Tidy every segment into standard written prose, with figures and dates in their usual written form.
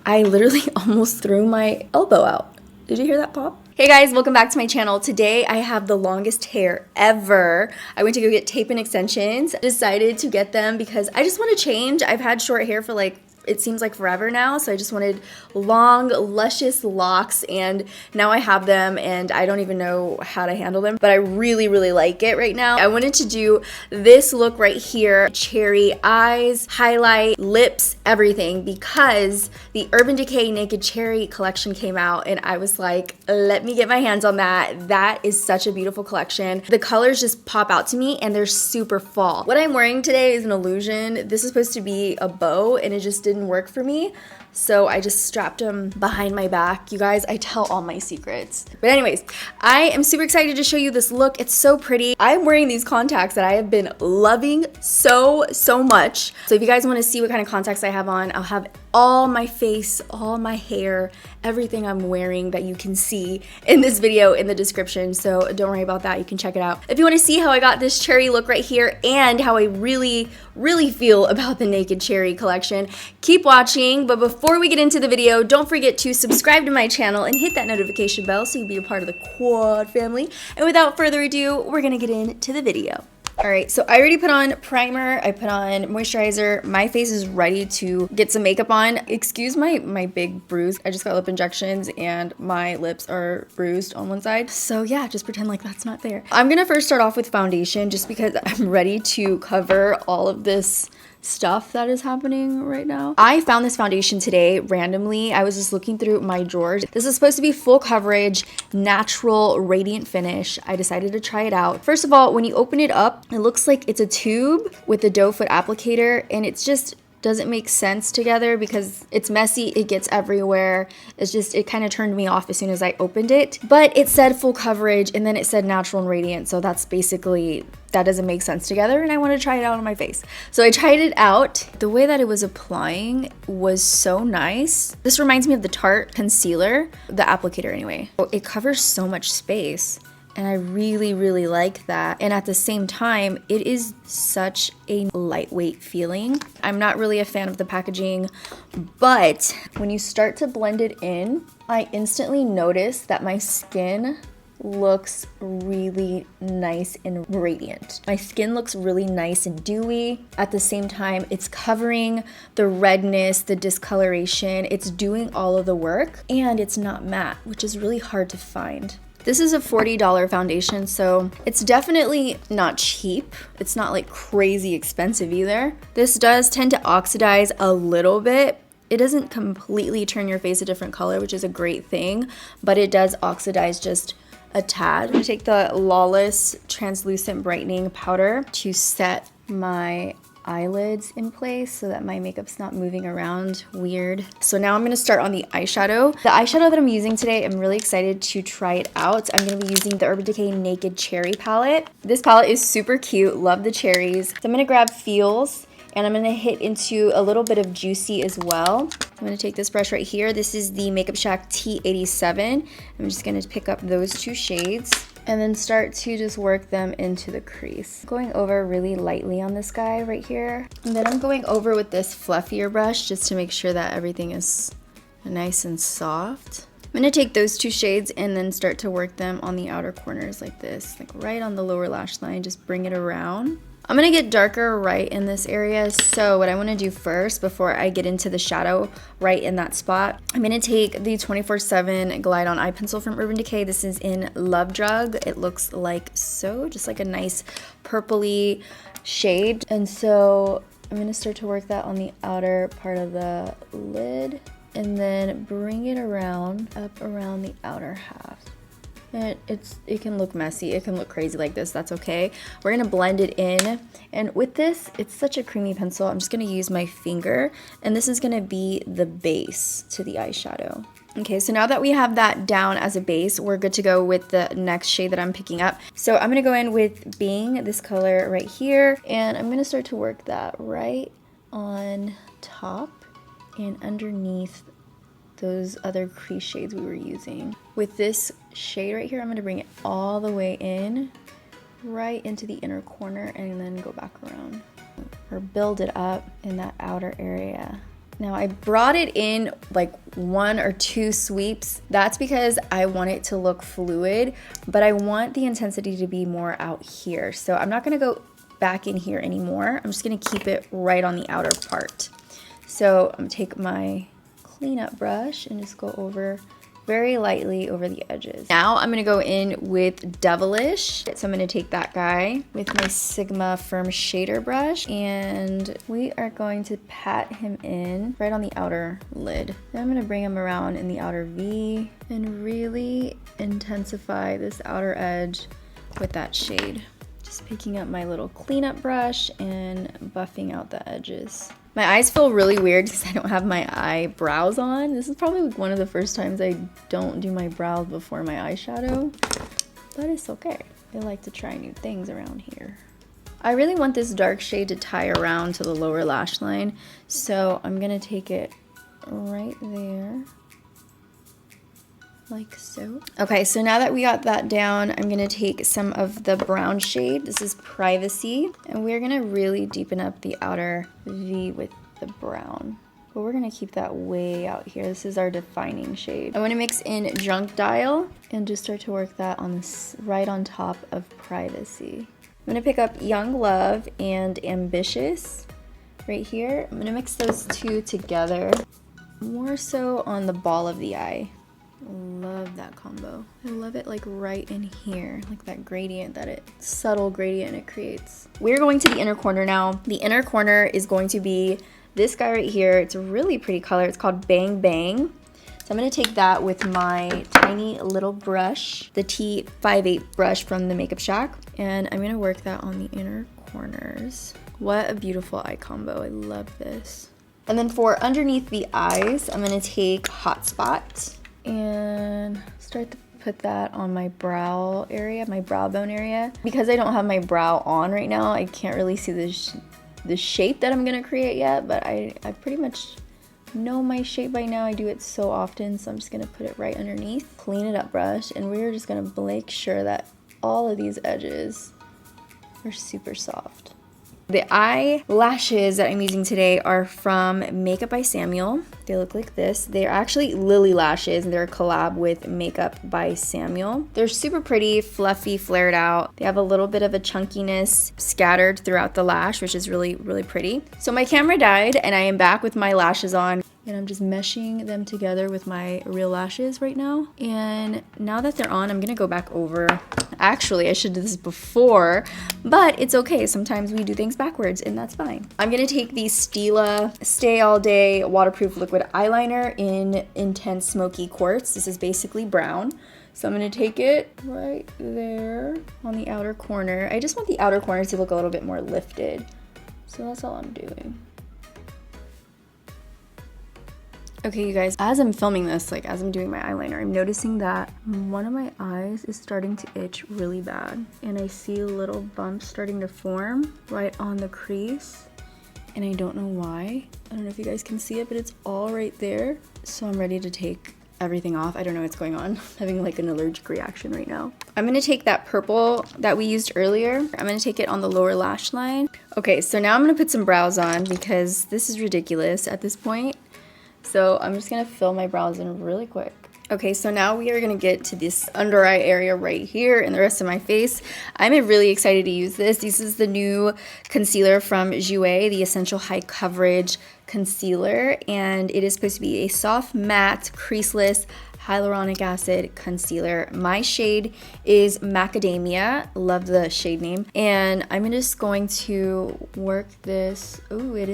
I literally almost threw my elbow out. Did you hear that pop? Hey guys, welcome back to my channel. Today I have the longest hair ever. I went to go get tape and extensions. Decided to get them because I just want to change. I've had short hair for like, it seems like forever now, so I just wanted long, luscious locks, and now I have them, and I don't even know how to handle them, but I really, really like it right now. I wanted to do this look right here, cherry eyes, highlight, lips, everything, because the Urban Decay Naked Cherry collection came out, and I was like, let me get my hands on that. That is such a beautiful collection. The colors just pop out to me, and they're super fall. What I'm wearing today is an illusion. This is supposed to be a bow, and it just didn't work for me, so I just strapped them behind my back. You guys, I tell all my secrets. But anyways, I am super excited to show you this look. It's so pretty. I'm wearing these contacts that I have been loving so much. So if you guys want to see what kind of contacts I have on, I'll have all my face, all my hair, everything I'm wearing that you can see in this video in the description, so don't worry about that. You can check it out. If you want to see how I got this cherry look right here and how I really feel about the Naked Cherry collection, keep watching. But before we get into the video, don't forget to subscribe to my channel and hit that notification bell so you'll be a part of the quad family. And without further ado, we're gonna get into the video. All right, so I already put on primer, I put on moisturizer. My face is ready to get some makeup on. Excuse my big bruise. I just got lip injections and my lips are bruised on one side. So yeah, just pretend like that's not there. I'm gonna first start off with foundation just because I'm ready to cover all of this stuff that is happening right now. I found this foundation today randomly. I was just looking through my drawers. This is supposed to be full coverage, natural, radiant finish. I decided to try it out. First of all, when you open it up, it looks like it's a tube with a doe foot applicator, and it's just doesn't make sense together because it's messy, it gets everywhere. It's just, it kind of turned me off as soon as I opened it. But it said full coverage and then it said natural and radiant, so that's basically, that doesn't make sense together, and I want to try it out on my face. So I tried it out. The way that it was applying was so nice. This reminds me of the Tarte concealer, the applicator anyway. It covers so much space, and I really like that. And at the same time, it is such a lightweight feeling. I'm not really a fan of the packaging, but when you start to blend it in, I instantly notice that my skin looks really nice and radiant. My skin looks really nice and dewy. At the same time, it's covering the redness, the discoloration. It's doing all of the work, and it's not matte, which is really hard to find. This is a $40 foundation, so it's definitely not cheap. It's not like crazy expensive either. This does tend to oxidize a little bit. It doesn't completely turn your face a different color, which is a great thing, but it does oxidize just a tad. I'm gonna take the Lawless Translucent Brightening Powder to set my eyelids in place so that my makeup's not moving around weird. So now I'm gonna start on the eyeshadow. The eyeshadow that I'm using today, I'm really excited to try it out. I'm gonna be using the Urban Decay Naked Cherry palette. This palette is super cute, love the cherries. So I'm gonna grab Feels, and I'm gonna hit into a little bit of Juicy as well. I'm gonna take this brush right here. This is the Makeup Shack T87. I'm just gonna pick up those two shades and then start to just work them into the crease. Going over really lightly on this guy right here. And then I'm going over with this fluffier brush just to make sure that everything is nice and soft. I'm gonna take those two shades and then start to work them on the outer corners like this, like right on the lower lash line, just bring it around. I'm gonna get darker right in this area, so what I wanna do first before I get into the shadow right in that spot, I'm gonna take the 24/7 Glide On Eye Pencil from Urban Decay. This is in Love Drug. It looks like so, just like a nice purpley shade. And so I'm gonna start to work that on the outer part of the lid and then bring it around, up around the outer half. And it can look messy, it can look crazy like this, that's okay. We're gonna blend it in, and with this, it's such a creamy pencil, I'm just gonna use my finger, and this is gonna be the base to the eyeshadow. Okay, so now that we have that down as a base, we're good to go with the next shade that I'm picking up. So I'm gonna go in with Bing, this color right here, and I'm gonna start to work that right on top and underneath those other crease shades we were using. With this shade right here, I'm gonna bring it all the way in right into the inner corner and then go back around. Or build it up in that outer area. Now I brought it in like 1 or 2 sweeps. That's because I want it to look fluid, but I want the intensity to be more out here. So I'm not gonna go back in here anymore. I'm just gonna keep it right on the outer part. So I'm gonna take my cleanup brush and just go over very lightly over the edges. Now I'm gonna go in with Devilish. So I'm gonna take that guy with my Sigma Firm Shader brush, and we are going to pat him in right on the outer lid. Then I'm gonna bring him around in the outer V and really intensify this outer edge with that shade. Just picking up my little cleanup brush and buffing out the edges. My eyes feel really weird because I don't have my eyebrows on. This is probably one of the first times I don't do my brows before my eyeshadow, but it's okay. I like to try new things around here. I really want this dark shade to tie around to the lower lash line, so I'm gonna take it right there, like so. Okay, so now that we got that down, I'm gonna take some of the brown shade. This is Privacy, and we're gonna really deepen up the outer V with the brown. But we're gonna keep that way out here. This is our defining shade. I wanna mix in Junk Dial and just start to work that on this, right on top of Privacy. I'm gonna pick up Young Love and Ambitious right here. I'm gonna mix those two together, more so on the ball of the eye. Love that combo. I love it like right in here, like that gradient, subtle gradient it creates. We're going to the inner corner now. The inner corner is going to be this guy right here. It's a really pretty color. It's called Bang Bang. So I'm gonna take that with my tiny little brush, the T58 brush from the Makeup Shack, and I'm gonna work that on the inner corners. What a beautiful eye combo. I love this. And then for underneath the eyes, I'm gonna take Hot Spot and start to put that on my brow area, my brow bone area. Because I don't have my brow on right now, I can't really see the shape that I'm gonna create yet, but I pretty much know my shape by now. I do it so often, so I'm just gonna put it right underneath. Clean it up brush, and we're just gonna make sure that all of these edges are super soft. The eyelashes that I'm using today are from Makeup by Samuel. They look like this. They're actually Lily lashes, and they're a collab with Makeup by Samuel. They're super pretty, fluffy, flared out. They have a little bit of a chunkiness scattered throughout the lash, which is really, really pretty. So my camera died, and I am back with my lashes on. And I'm just meshing them together with my real lashes right now. And now that they're on, I'm gonna go back over. Actually, I should do this before, but it's okay. Sometimes we do things backwards, and that's fine. I'm gonna take the Stila Stay All Day Waterproof Liquid Eyeliner in Intense Smoky Quartz. This is basically brown. So I'm gonna take it right there on the outer corner. I just want the outer corner to look a little bit more lifted. So that's all I'm doing. Okay, you guys, as I'm filming this, like as I'm doing my eyeliner, I'm noticing that one of my eyes is starting to itch really bad. And I see little bumps starting to form right on the crease. And I don't know why. I don't know if you guys can see it, but it's all right there. So I'm ready to take everything off. I don't know what's going on. I'm having like an allergic reaction right now. I'm gonna take that purple that we used earlier. I'm gonna take it on the lower lash line. Okay, so now I'm gonna put some brows on because this is ridiculous at this point. So I'm just gonna fill my brows in really quick. Okay, so now we are gonna get to this under eye area right here and the rest of my face. I'm really excited to use this. This is the new concealer from Jouer, the Essential High Coverage Concealer, and it is supposed to be a soft, matte, creaseless, hyaluronic acid concealer. My shade is Macadamia, love the shade name, and I'm just going to work this. Oh, it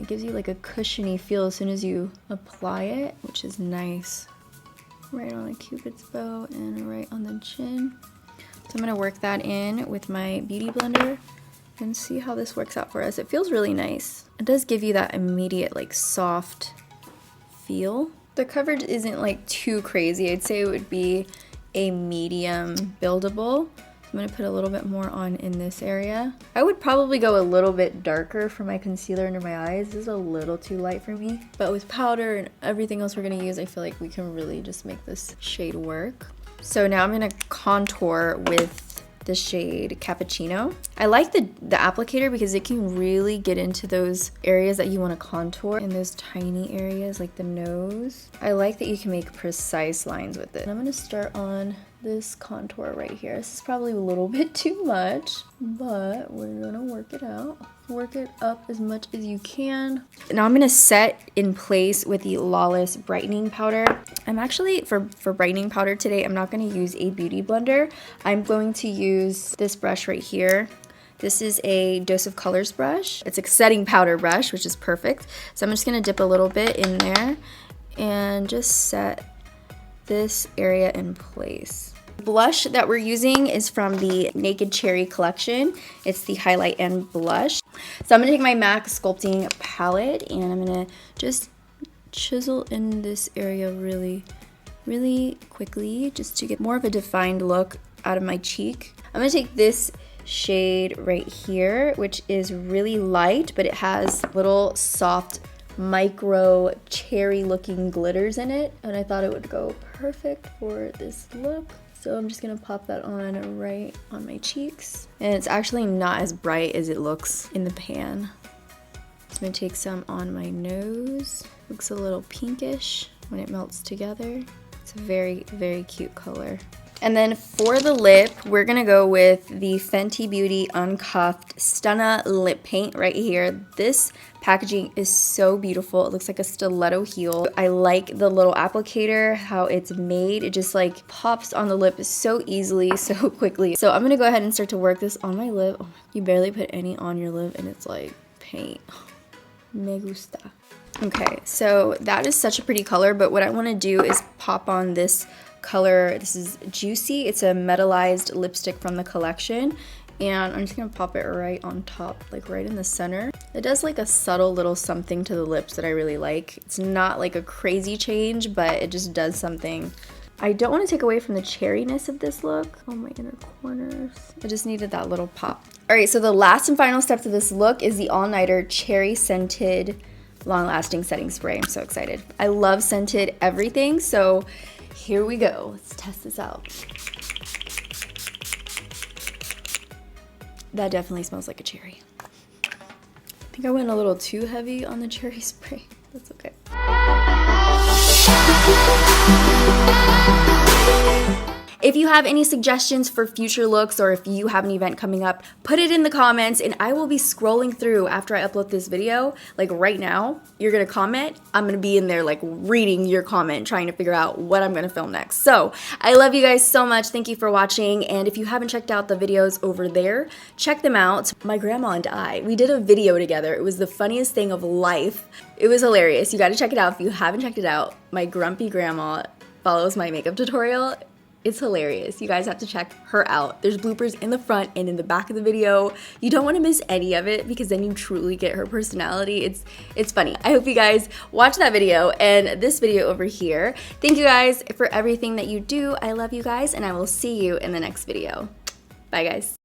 gives you like a cushiony feel as soon as you apply it, which is nice. Right on the Cupid's bow and right on the chin. So I'm gonna work that in with my Beauty Blender and see how this works out for us. It feels really nice. It does give you that immediate like soft feel. The coverage isn't like too crazy. I'd say it would be a medium buildable. I'm gonna put a little bit more on in this area. I would probably go a little bit darker for my concealer under my eyes. This is a little too light for me. But with powder and everything else we're gonna use, I feel like we can really just make this shade work. So now I'm gonna contour with the shade Cappuccino. I like the applicator because it can really get into those areas that you want to contour, in those tiny areas like the nose. I like that you can make precise lines with it. And I'm going to start on this contour right here. This is probably a little bit too much, but we're gonna work it out. Work it up as much as you can. Now I'm gonna set in place with the Lawless brightening powder. I'm actually, for brightening powder today, I'm not gonna use a beauty blender. I'm going to use this brush right here. This is a Dose of Colors brush. It's a setting powder brush, which is perfect. So I'm just gonna dip a little bit in there and just set this area in place. The blush that we're using is from the Naked Cherry collection. It's the highlight and blush. So I'm gonna take my MAC sculpting palette and I'm gonna just chisel in this area really quickly, just to get more of a defined look out of my cheek. I'm gonna take this shade right here, which is really light, but it has little soft micro cherry looking glitters in it, and I thought it would go perfect for this look. So I'm just gonna pop that on right on my cheeks. And it's actually not as bright as it looks in the pan. I'm gonna take some on my nose. Looks a little pinkish when it melts together. It's a very cute color. And then for the lip, we're gonna go with the Fenty Beauty Uncuffed Stunna Lip Paint right here. This packaging is so beautiful. It looks like a stiletto heel. I like the little applicator, how it's made. It just like pops on the lip so easily, so quickly. So I'm gonna go ahead and start to work this on my lip. Oh, you barely put any on your lip and it's like paint. Me gusta. Okay, so that is such a pretty color, but what I wanna do is pop on this color. This is Juicy. It's a metallized lipstick from the collection, and I'm just gonna pop it right on top, like right in the center. It does like a subtle little something to the lips that I really like. It's not like a crazy change, but it just does something. I don't want to take away from the cherryness of this look. Oh, my inner corners. I just needed that little pop. All right, so the last and final step to this look is the All Nighter Cherry Scented Long-Lasting Setting Spray. I'm so excited. I love scented everything, so here we go. Let's test this out. That definitely smells like a cherry. I think I went a little too heavy on the cherry spray. That's okay. If you have any suggestions for future looks, or if you have an event coming up, put it in the comments and I will be scrolling through after I upload this video. Like right now, you're gonna comment, I'm gonna be in there like reading your comment, trying to figure out what I'm gonna film next. So I love you guys so much. Thank you for watching. And if you haven't checked out the videos over there, check them out. My grandma and I, we did a video together. It was the funniest thing of life. It was hilarious. You gotta check it out if you haven't checked it out. My grumpy grandma follows my makeup tutorial. It's hilarious. You guys have to check her out. There's bloopers in the front and in the back of the video. You don't want to miss any of it because then you truly get her personality. It's funny. I hope you guys watch that video and this video over here. Thank you guys for everything that you do. I love you guys and I will see you in the next video. Bye guys.